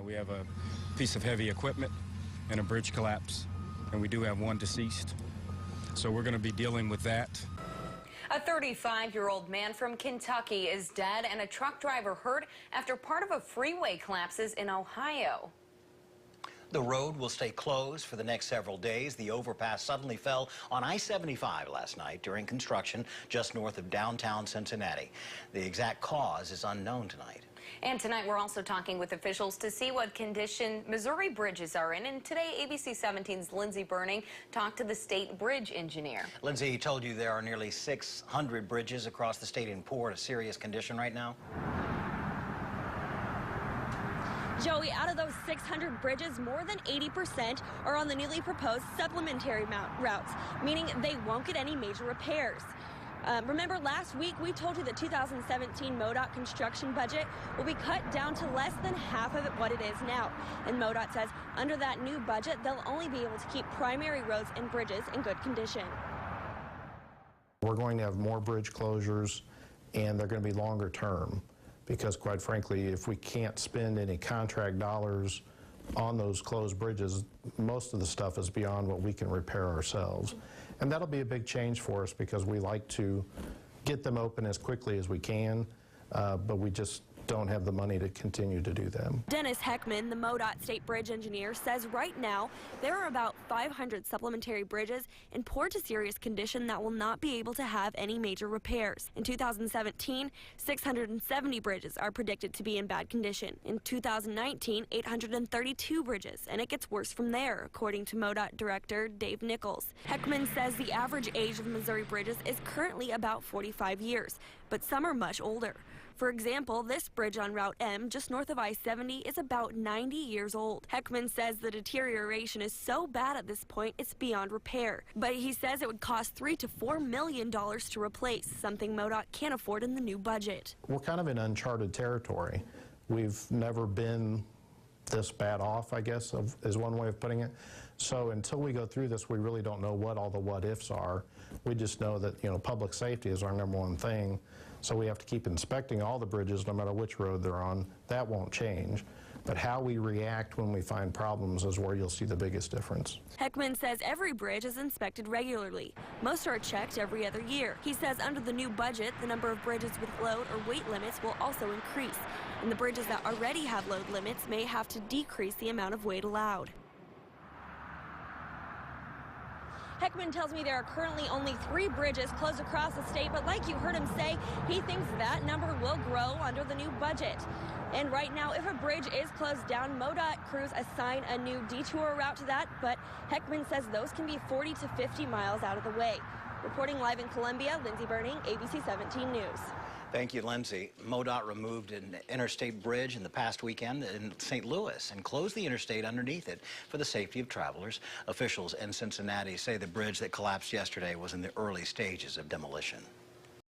We have a piece of heavy equipment and a bridge collapse, and we do have one deceased. So we're going to be dealing with that. A 35-year-old man from Kentucky is dead and a truck driver hurt after part of a freeway collapses in Ohio. The road will stay closed for the next several days. The overpass suddenly fell on I-75 last night during construction just north of downtown Cincinnati. The exact cause is unknown tonight. And tonight we're also talking with officials to see what condition Missouri bridges are in. And today ABC 17's Lindsey Burning talked to the state bridge engineer. Lindsey, he told you there are nearly 600 bridges across the state in poor to serious condition right now. Joey, out of those 600 bridges, more than 80% are on the newly proposed supplementary routes, meaning they won't get any major repairs. Remember last week we told you the 2017 MoDOT construction budget will be cut down to less than half of what it is now. And MoDOT says under that new budget, they'll only be able to keep primary roads and bridges in good condition. We're going to have more bridge closures, and they're going to be longer term. Because quite frankly, if we can't spend any contract dollars on those closed bridges, most of the stuff is beyond what we can repair ourselves. And that'll be a big change for us because we like to get them open as quickly as we can, but we just don't have the money to continue to do them. Dennis Heckman, the MoDOT state bridge engineer, says right now there are about 500 supplementary bridges in poor to serious condition that will not be able to have any major repairs. In 2017, 670 bridges are predicted to be in bad condition. In 2019, 832 bridges, and it gets worse from there, according to MoDOT director Dave Nichols. Heckman says the average age of Missouri bridges is currently about 45 years, but some are much older. For example, this bridge on Route M, just north of I-70, is about 90 years old. Heckman says the deterioration is so bad at this point, it's beyond repair. But he says it would cost $3 to $4 million to replace, something MoDOT can't afford in the new budget. We're kind of in uncharted territory. We've never been this bad off, I guess, is one way of putting it. So until we go through this, we really don't know what all the what-ifs are. We just know that, public safety is our number one thing. So we have to keep inspecting all the bridges, no matter which road they're on. That won't change. But how we react when we find problems is where you'll see the biggest difference. Heckman says every bridge is inspected regularly. Most are checked every other year. He says under the new budget, the number of bridges with load or weight limits will also increase. And the bridges that already have load limits may have to decrease the amount of weight allowed. Heckman tells me there are currently only 3 bridges closed across the state, but like you heard him say, he thinks that number will grow under the new budget. And right now, if a bridge is closed down, MoDOT crews assign a new detour route to that, but Heckman says those can be 40 to 50 miles out of the way. Reporting live in Columbia, Lindsey Burning, ABC 17 News. Thank you, Lindsey. MoDOT removed an interstate bridge in the past weekend in St. Louis and closed the interstate underneath it for the safety of travelers. Officials in Cincinnati say the bridge that collapsed yesterday was in the early stages of demolition.